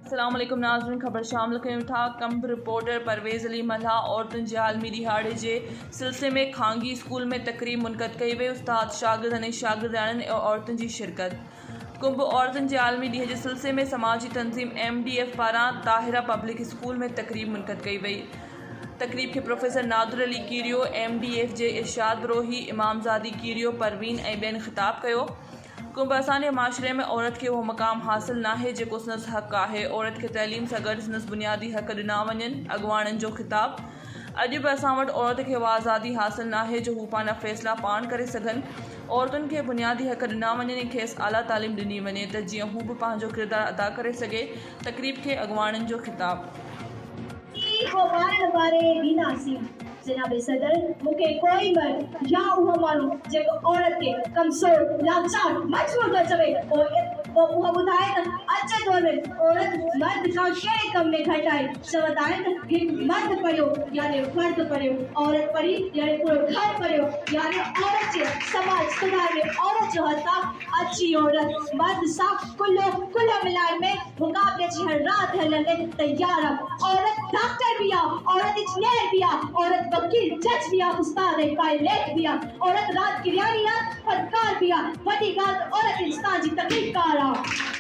अस्सलाम वालेकुम नाज़रीन, ख़बर शामिल कयूं था। कंप रिपोर्टर परवेज़ अली मल्हा औरतुनि जे आलमी दिहाड़े जे सिलसिले में खांगी स्कूल में तकरीब मुनक़द कई वई। उस्ताद शागिर्द अने शागिर्दाणनि ऐं औरतुनि जी शिरकत। कुंभ औरतुनि जे आलमी ॾींहं जे सिलसिले में समाजी तंज़ीम MDF पारां ताहिरा पब्लिक स्कूल में तकरीब मुनक़द कई वई। तकरीब के प्रोफेसर नादुर अली कीरियो, MDF जे इरशाद बरोही, इमामज़ादी कीरियो, परवीन ऐं ॿियनि ख़िताब कयो। कुंभ असांजे माशरे में औरत के वो मक़ाम हासिल नाहे जेको संदसि हक़ आहे। औरत के तइलीम सां गॾु संदसि बुनियादी हक़ ॾिना वञनि। अॻवाननि जो ख़िताब। अॼु बि असां वटि औरत खे उहा आज़ादी हासिल नाहे जो हू पंहिंजा फ़ैसिला पाण करे सघनि। औरतुनि खे बुनियादी हक़ ॾिना वञनि ऐं खेसि आला तालीम ॾिनी वञे त जीअं हू बि पंहिंजो किरदारु अदा करे सघे। तकरीब के अॻवाननि जो ख़िताब। जनाब सदर, मूंखे कोई मर्द या उहो माण्हू जेको औरत खे कमज़ोर, लाचार, मजबूर थो चवे, उहो ॿुधाए त अचे दौर में औरत मर्द खां कहिड़े कम में घटि आहे। चवंदा आहिनि त हिकु मर्द पढ़ियो यानी फर्द पढ़ियो, औरत पढ़ी यानी पूरो घर पढ़ियो, यानी औरत जे समाज सुधार में औरत जो हथ आहे। अची औरत मर्द सां कुल मिलाइण में मुक़ाबले जी हर राति हलण में तयार आहे। औरत डॉक्टर भी आहे, औरत इंजीनियर भी आहे, औरत वकील, जज भी आहे, उस्ताद ऐं पायलट भी आहे, औरत रात किरियानी आहे, फनकार भी आहे। वॾी ॻाल्हि औरत इंसान जी तकलीफ़ कार आहे।